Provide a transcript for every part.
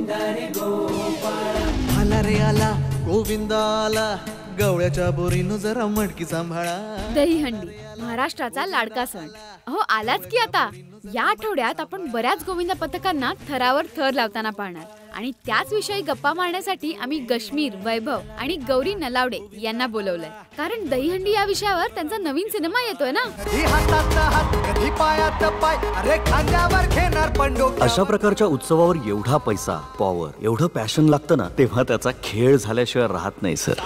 आला रे आला गोविंद आला, गवळ्याच्या बोरीनं जरा मटकी सांभाळा. दहीहंडी महाराष्ट्राचा लाडका सण अहो आलाच की आता. या आठवड्यात आपण बऱ्याच गोविंदा पथकांना थरावर थर लावताना पाहणार आणि त्याच विषयी गप्पा मारण्यासाठी आम्ही गश्मीर, वैभव आणि गौरी नलावडे यांना बोलवलंय. कारण दहीहंडी या विषयावर त्यांचा नवीन सिनेमा येतोय ना. अशा प्रकारच्या उत्सवावर एवढा पैसा, पॉवर, एवढं पॅशन लागतं ना, तेव्हा त्याचा खेळ झाल्याशिवाय राहत नाही सर.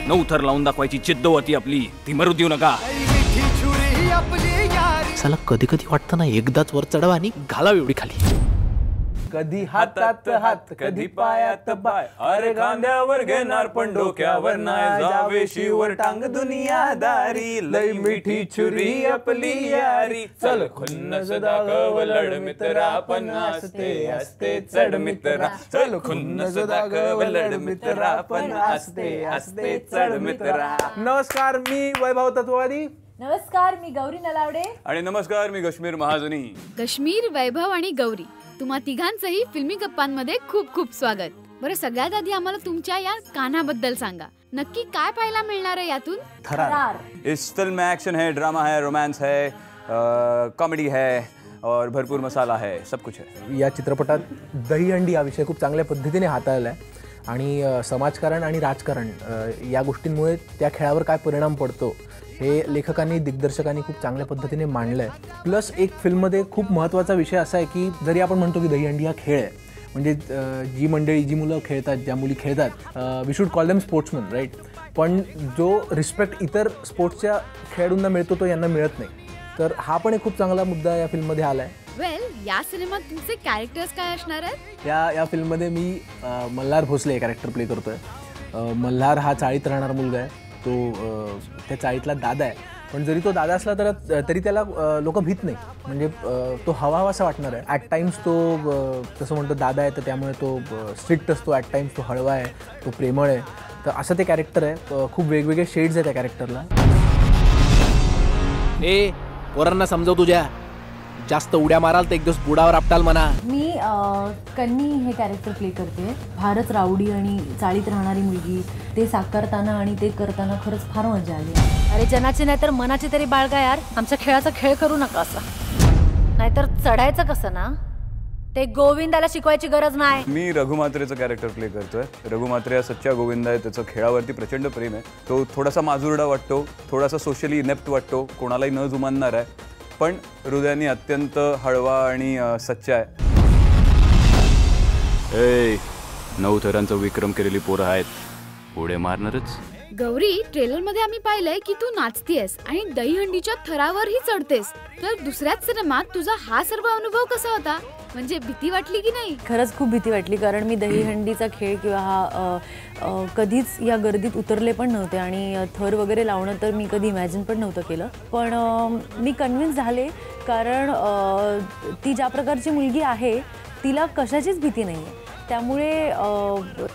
9 थर लावून दाखवायची जिद्द होती आपली, ती मरू देऊ नका. साला कधी कधी वाटतं ना एकदाच वर चढवा आणि घालाव एवढी खाली. कधी हातात हात कधी पायात पाय, अरे खांद्यावर घेणार पण डोक्यावर नाही जावे शिवर टांग दुनियादारी, लई मिठी छुरी आपली यारी, चल खुन्नस दाखव लढ मित्रा, पण असते असते चढ मित्रा, चल खुन्नस दाखव लढ मित्रा, पण असते असते चढ मित्रा. नमस्कार, मी वैभव तत्ववादी. नमस्कार, मी गौरी नलावडे. आणि नमस्कार, मी गश्मीर महाजनी. कश्मीर, वैभव आणि गौरी तुम्हा तिघांचंही फिल्मी गप्पांमध्ये खूप खूप स्वागत. बरं, सगळ्यात आधी आम्हाला तुमच्या या कान्हाबद्दल सांगा. नक्की काय पाहायला मिळणार आहे यातून? थरार. इस फिल्म में एक्शन है, ड्रामा है, रोमांस है, कॉमेडी है और भरपूर मसाला है, सब कुछ है. या चित्रपटात दहीहंडी हा विषय खूप चांगल्या पद्धतीने हाताळला आहे आणि समाजकारण आणि राजकारण या गोष्टींमुळे त्या खेळावर काय परिणाम पडतो हे लेखकांनी, दिग्दर्शकांनी खूप चांगल्या पद्धतीने मांडलं आहे. प्लस एक फिल्ममध्ये खूप महत्त्वाचा विषय असा आहे की जरी आपण म्हणतो की दहीहंडी हा खेळ आहे, म्हणजे जी मंडळी, जी मुलं खेळतात, ज्या मुली खेळतात, we should call them sportsman, right. पण जो रिस्पेक्ट इतर स्पोर्ट्सच्या खेळाडूंना मिळतो तो यांना मिळत नाही. तर हा पण एक खूप चांगला मुद्दा या फिल्ममध्ये आला आहे. वेल, या सिनेमात तुमचे कॅरेक्टर्स काय असणार आहेत? या फिल्ममध्ये मी मल्हार भोसले हे कॅरेक्टर प्ले करतो आहे. मल्हार हा चाळीत राहणारा मुलगा आहे. तो त्या चाळीतला दादा आहे, पण जरी तो दादा असला तरी त्याला लोक भीत नाही, म्हणजे तो हवासा वाटणार आहे. ॲट टाइम्स तो तसं म्हणतो दादा आहे तर त्यामुळे तो स्ट्रिक्ट असतो, ॲट टाइम्स तो हळवा आहे, तो प्रेमळ आहे. तर असं ते कॅरेक्टर आहे. खूप वेगवेगळे शेड्स आहे त्या कॅरेक्टरला. ए पोरांना समजव, तुझ्या जास्त उड्या माराल तर एक दिवस बुडावर आपटाल म्हणा. मी कन्नी हे कॅरेक्टर प्ले करते. फारच रावडी आणि चाळीत राहणारी मुलगी. ते साकारताना आणि ते करताना खरंच फार मजा आली. अरे जनाची नाही तर मनाची तरी बाळगा यार. आमच्या खेळाचा खेळ करू नका असा, नाहीतर चढायचं कसं ना ते गोविंदाला शिकवायची गरज नाही. मी रघु म्हात्रेचं कॅरेक्टर प्ले करतोय. रघु म्हात्रे हा सच्चा गोविंद आहे. त्याचं खेळावरती प्रचंड प्रेम आहे. तो थोडासा माजुरडा वाटतो, थोडासा सोशली इनेप्ट वाटतो, कोणालाही न जुमानणार आहे, पण हृदयाने अत्यंत हळवा आणि सच्चा आहे. 9 थरांचा विक्रम केलेली पोरं आहेत, पुढे मारणारच. गौरी, ट्रेलर मध्ये आम्ही पाहिलंय की तू नाचतेस आणि दहीहंडीच्या थरावरही चढतेस. तर दुसऱ्याच सिनेमात तुझा हा सर्व अनुभव कसा होता? म्हणजे भीती वाटली की नाही? खरंच खूप भीती वाटली, कारण मी दहीहंडीचा खेळ किंवा हा कधीच या गर्दीत उतरले पण नव्हते आणि थर वगैरे लावणं तर मी कधी इमॅजिन पण नव्हतं केलं. पण मी कन्व्हिन्स झाले, कारण ती ज्या प्रकारची मुलगी आहे तिला कशाचीच भीती नाही आहे. त्यामुळे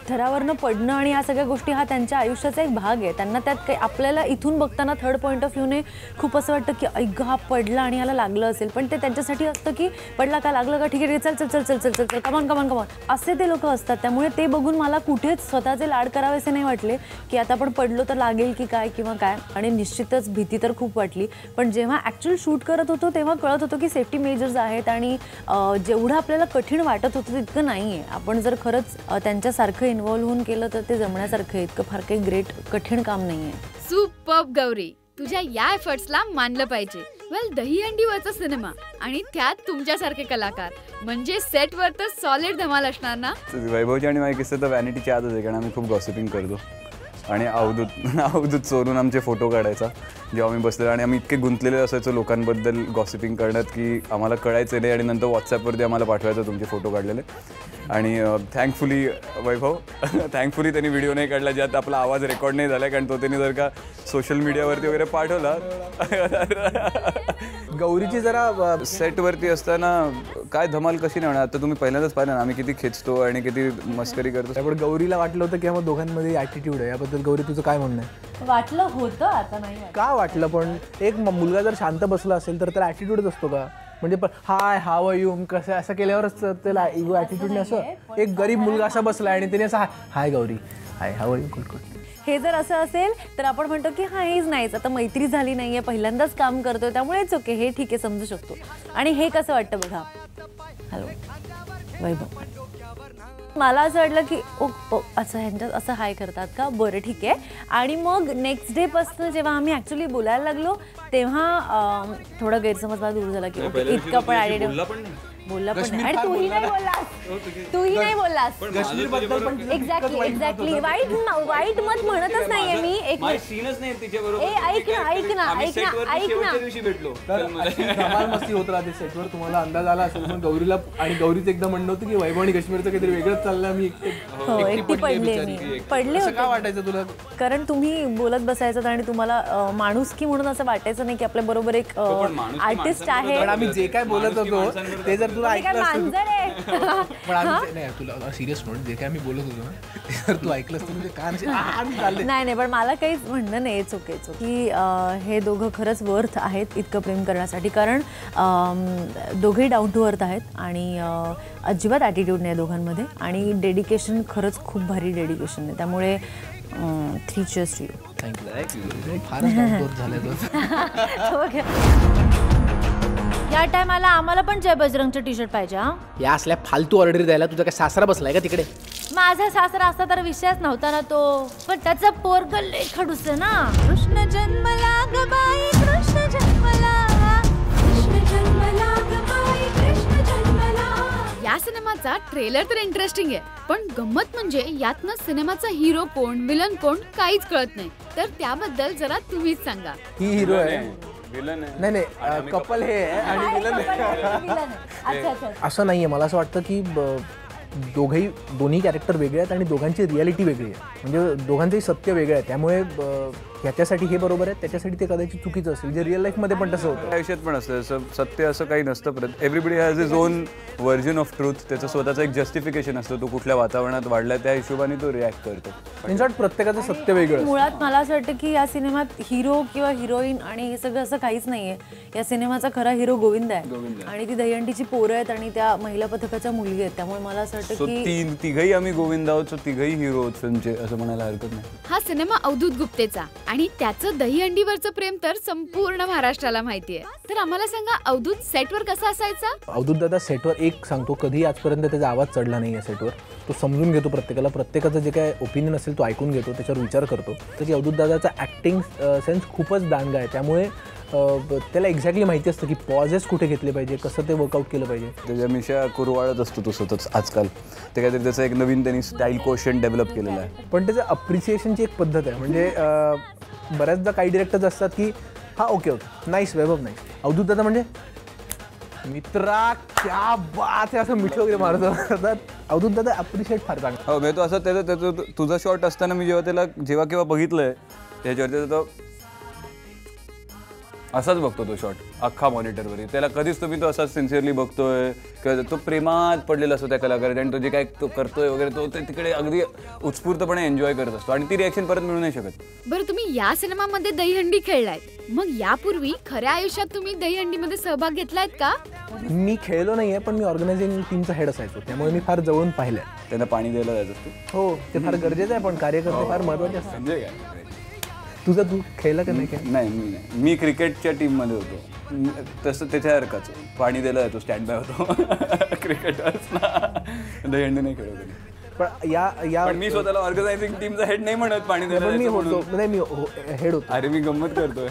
थरावरनं पडणं आणि या सगळ्या गोष्टी हा त्यांच्या आयुष्याचा एक भाग आहे. त्यांना त्यात काही आपल्याला इथून बघताना थर्ड पॉईंट ऑफ व्ह्यूने खूप असं वाटतं की ऐक हा पडला आणि ह्याला लागलं असेल, पण ते त्यांच्यासाठी असतं की पडला का, लागलं का, ठीक आहे, चल चल चल चल चल चल चल कमान कमान कमान, असे ते लोक असतात. त्यामुळे ते बघून मला कुठेच स्वतःचे लाड करावेसे नाही वाटले की आता आपण पडलो तर लागेल की काय किंवा काय. आणि निश्चितच भीती तर खूप वाटली, पण जेव्हा ॲक्च्युअल शूट करत होतो तेव्हा कळत होतं की सेफ्टी मेजर्स आहेत आणि जेवढं आपल्याला कठीण वाटत होतं तितकं नाही आहे. आपण जर खरंच त्यांच्यासारखं इन्व्हॉल्व होऊन केलं तर ते जमण्यासारखं आहे. इतकं फार काही ग्रेट कठीण काम नाही आहे. सुपर्ब गौरी, तुझ्या या एफर्ट्सला मानलं पाहिजे. वेल, दहीहंडीवरचा सिनेमा आणि त्यात तुमच्यासारखे कलाकार म्हणजे सेटवर तर सॉलिड धमाल असणार ना. वैभवची आणि माझी किस्से तर व्हॅनिटीची आदत आहे, कारण आम्ही खूप गॉसिपिंग करतो आणि अवधूत चोरून आमचे फोटो काढायचा जेव्हा आम्ही बसलेलो, आणि आम्ही इतके गुंतलेले असायचो लोकांबद्दल गॉसिपिंग करण्यात की आम्हाला कळायचं नाही आणि नंतर व्हॉट्सॲपवरती आम्हाला पाठवायचं तुमचे फोटो काढलेले. आणि थँकफुली वैभव थँकफुली त्यांनी व्हिडिओ नाही काढला ज्यात आपला आवाज रेकॉर्ड नाही झाला, कारण तो त्यांनी जर का सोशल मीडियावरती वगैरे पाठवला. गौरीची जरा सेटवरती असताना काय धमाल कशी नाही होणार. आता तुम्ही पहिल्यांदाच पाहिलं ना आम्ही किती खेचतो आणि किती मस्करी करतो. त्यामुळे गौरीला वाटलं होतं की मग दोघांमध्ये ॲटिट्यूड आहे. याबद्दल गौरी तुझं काय म्हणणं आहे? वाटलं होतं, आता नाही. का वाटलं? पण एक मुलगा जर शांत बसला असेल तर त्याला ॲटिट्यूडच असतो का? म्हणजे हाय हाव आर यू कसं असं केल्यावरच त्याला इगो ॲटिट्यूडने असं एक गरीब मुलगा असा बसला आणि त्याने असं hi Gauri hi how are you good good. हे जर असं असेल तर आपण म्हणतो की हा हेच नाहीच, आता मैत्री झाली नाहीये, पहिल्यांदाच काम करतोय त्यामुळेच ओके, हे ठीक आहे, समजू शकतो. आणि हे कसं वाटतं बघा. हॅलो वैभव, मला असं वाटलं की ओ ओ असं ह्यांच्यात असं हाय करतात का, बरं ठीक आहे. आणि मग नेक्स्ट डे पासून जेव्हा आम्ही ॲक्च्युली बोलायला लागलो तेव्हा थोडा गैरसमज मला दूर झाला की ओके इतकं पण बोलला पण नाही. आणि तूही नाही बोललास एक्झॅक्टली वाईट मत म्हणतच नाहीये मी. एक ऐक ना धमाल मस्ती होत राहते सेटवर, तुम्हाला अंदाज आला असेल. पण गौरीला आणि गौरीचं एकदा म्हणणं होतं की वैभव आणि काश्मीरचं काहीतरी वेगळंच चाललं, मी एकटी पडले होते. काय वाटायचं तुला? कारण तुम्ही बोलत बसायचं आणि तुम्हाला माणुसकी म्हणून असं वाटायचं नाही की आपल्या बरोबर एक आर्टिस्ट आहे. पण आम्ही जे काय बोलत होतो ते जर तुला ऐकलं पण आम्ही नाही तुला सिरियस नोट जे काय आम्ही बोलत होतो ना ते जर तू ऐकलंस तर म्हणजे काय नाही पण मला काहीच म्हणणं नाही चुकायचं की हे दोघं खरंच वर्थ आहेत इतकं प्रेम करण्यासाठी. कारण दोघेही डाऊन टू अर्थ आहेत आणि अजिबात ॲटिट्यूड नाही दोघांमध्ये आणि डेडिकेशन खरंच खूप भारी डेडिकेशन आहे. त्यामुळे 3 cheers to you. थँक्यू. फारच डाऊन टू अर्थ झालंय. या टायमाला आम्हाला पण जय बजरंगचं टी शर्ट पाहिजे. हा या असल्या फालतू ऑर्डर द्यायला तुझा काय सासरा बसलाय का तिकडे? माझा सासरा असता तर विषयच नव्हता ना तो, पण त्याचा पोरग लय खडूस आहे ना. कृष्ण जन्मला ग बाई कृष्ण जन्मला, कृष्ण जन्मला ग बाई कृष्ण जन्मला. या सिनेमाचा ट्रेलर तर इंटरेस्टिंग आहे, पण गंमत म्हणजे यातनं सिनेमाचा हिरो कोण विलन कोण काहीच कळत नाही. तर त्याबद्दल जरा तुम्हीच सांगा. ही हिरो आहे नाही कपल हे आणि विलन आहे असं नाहीये. मला असं वाटतं की दोन्ही कॅरेक्टर वेगळे आहेत आणि दोघांची रियालिटी वेगळी आहे. म्हणजे दोघांचंही सत्य वेगळं आहे. त्यामुळे ह्याच्यासाठी हे बरोबर आहे, त्याच्यासाठी ते कदाचित चुकीचं असेल. जे रिअल लाईफमध्ये पण तसं होतं. आयुष्यात पण असतं सत्य असं काही नसतं. परत everybody has is on version of truth. त्याचं स्वतःचं एक जस्टिफिकेशन असतं. तो कुठल्या वातावरणात वाढला त्या हिशोबाने तो रिॲक्ट करतो. इन शॉर्ट प्रत्येकाचं सत्य वेगळं. मुळात मला असं वाटतं की या सिनेमात हिरो किंवा हिरोईन आणि हे सगळं असं काहीच नाहीये. या सिनेमाचा खरा हिरो गोविंद आहे आणि ती दहीहंडीची पोरं आहेत आणि त्या महिला पथकाच्या मुलगी आहेत. त्यामुळे मला असं वाटतं की तिघही आम्ही गोविंद आहोत, तिघही हिरो आहोत फिल्मचे, असं म्हणायला हरकत नाही. हा सिनेमा अवधूत गुप्तेचा आणि त्याचं दहीहंडीवरचं प्रेम तर संपूर्ण महाराष्ट्राला माहितीये. तर आम्हाला सांगा अवधूत सेटवर कसा असायचा? अवधूत दादा सेटवर एक सांगतो, कधी आजपर्यंत त्याचा आवाज चढला नाही आहे सेटवर. तो समजून घेतो प्रत्येकाला, प्रत्येकाचं जे काय ओपिनियन असेल तो ऐकून घेतो, त्याच्यावर विचार करतो. तर की अवधूत दादाचा ॲक्टिंग सेन्स खूपच दांडगा आहे. त्यामुळे त्याला एक्झॅक्टली माहिती असतं की पॉजेस कुठे घेतले पाहिजे, कसं ते वर्कआउट केलं पाहिजे. त्याच्या मिशा कुरवाळत असतो तो स्वतःच आजकाल. ते काहीतरी त्याचं एक नवीन त्यांनी स्टाईल कोशन डेव्हलप केलेलं आहे. पण त्याचं अप्रिसिएशनची एक पद्धत आहे. म्हणजे बऱ्याचदा काही डिरेक्टर्स असतात की हा ओके नाईस वैभव नाईस. अवधूत दादा म्हणजे मित्रा क्या बात आहे असं मिठं वगैरे मारत. अवधूत दादा अप्रिशिएट फार चांगलं. हो मी तो असं त्याचं तुझा शॉट असताना मी जेव्हा केव्हा बघितलंय त्याच्यावरती तो असाच बघतो तो शॉट अख्खा मॉनिटरवर. त्याला कधीच तुम्ही तो असाच सिन्सिअरली बघतोय किंवा तो प्रेमात पडलेला असतो त्या कलाकारात आणि तो जे काय तो करतोय वगैरे तो तिकडे अगदी उत्स्फूर्तपणे एन्जॉय करत असतो आणि ती रिॲक्शन परत मिळू नाही शकत. बरं तुम्ही या सिनेमामध्ये दहीहंडी खेळलायत, मग यापूर्वी खऱ्या आयुष्यात तुम्ही दहीहंडीमध्ये सहभाग घेतलायत का? मी खेळलो नाहीये, पण मी ऑर्गनायझिंग टीमचा हेड असायचो, त्यामुळे मी फार जवळून पाहिलंय. त्यांना पाणी द्यायला जायचं असतं. हो ते फार गरजेचं आहे, पण कार्यकर्ते फार महत्वाचे असतात. म्हणजे काय तुझं तू खेळला का नाही? नाही मी क्रिकेटच्या टीममध्ये होतो. तसं त्याच्यासारखाच पाणी द्यायला जातो, स्टँड बाय होतो क्रिकेटर्सना. दहीहंडी नाही खेळत. पण मी स्वतःला ऑर्गनायझिंग टीमचा हेड नाही म्हणत पाणी द्यायला. मी होतो नाही, मी हेड होतो. अरे मी गंमत करतोय.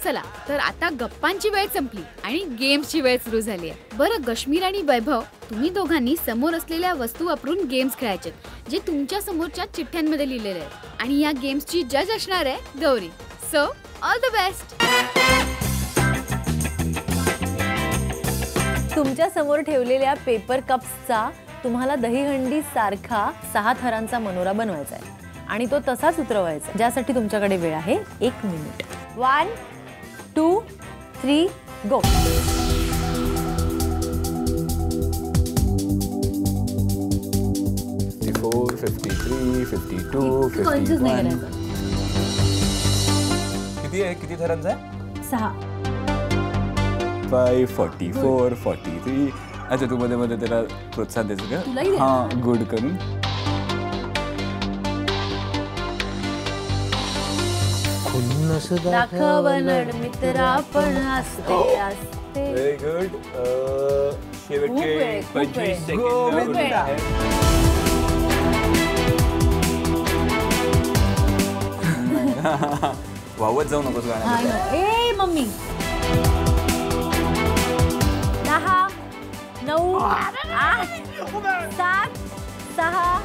चला तर आता गप्पांची वेळ संपली आणि गेम्सची वेळ सुरू झाली आहे. बरं कश्मीर आणि वैभव, तुम्ही दोघांनी समोर असलेल्या वस्तू वापरून गेम्स खेळायचे जे तुमच्या समोरच्या चिठ्ठ्यांमध्ये लिहिलेले आहेत आणि या गेम्सची जज असणार आहे Gauri. So all the best. तुमच्या समोर ठेवलेल्या पेपर कप्सचा तुम्हाला दहीहंडी सारखा 6 थरांचा मनोरा बनवायचा आहे आणि तो तसाच उतरवायचा. ज्यासाठी तुमच्याकडे वेळ आहे 1 मिनिट. 1 2 3 गो. किती थरांचा आहे? 6. 45, 44, 43. अच्छा तू मध्ये मध्ये त्याला प्रोत्साहन द्यायचं का? हां गुड करून. दाखवण मित्रा पण असते असते. Very good. शेवटचे खूप वेळ. 25 सेकंद. वावत जाऊ नकोस गाण्यामध्ये. ए मम्मी. 10, 9, 8, 7, 6,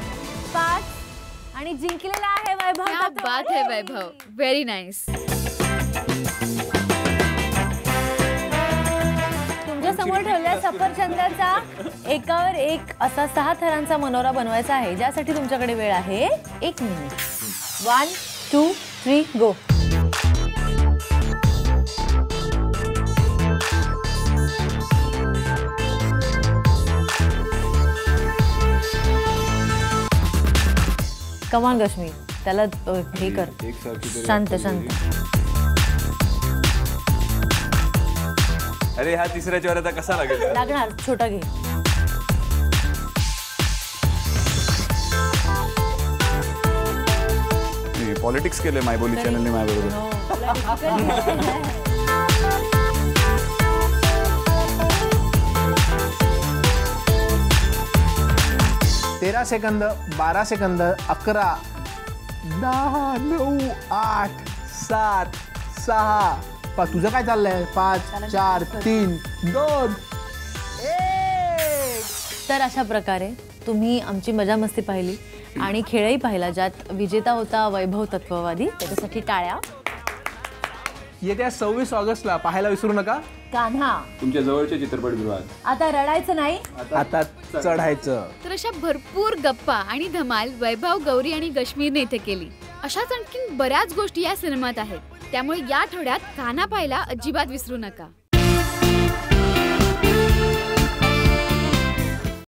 5 आणि जिंकलेला आहे वैभव. क्या बात है वैभव, व्हेरी नाईस. तुमच्या समोर ठेवलेल्या सफरचंदाचा एकावर एक असा 6 थरांचा मनोरा बनवायचा आहे, ज्यासाठी तुमच्याकडे वेळ आहे 1 मिनिट. 1, 2, 3 गो. कमान कश्मीर, त्याला हे कर. शांत शांत. अरे हा तिसऱ्याच्या वर आता कसा लागेल? लागणार, छोटा घे. पॉलिटिक्स केले मायबोली चॅनलने माझ्याबरोबर. 13 सेकंद, 12 सेकंद, 11, 10, 9, 8, 7, 6. तुझं काय चाललंय? 5, 4, 3, 2, 1. तर अशा प्रकारे तुम्ही आमची मजा मस्ती पाहिली आणि खेळही पाहिला, ज्यात विजेता होता वैभव तत्ववादी. त्याच्यासाठी टाळ्या. येत्या 26 ऑगस्टला पाहायला विसरू नका कान्हा तुमच्या जवळच्या चित्रपटगृहात. आता रडायचं नाही, आता चढायचं. तर अशा भरपूर गप्पा आणि धमाल वैभव, गौरी आणि कश्मीरने इथे केली. अशाच आणखीन बऱ्याच गोष्टी या सिनेमात आहेत, त्यामुळे या आठवड्यात कान्हा पाहायला अजिबात विसरू नका.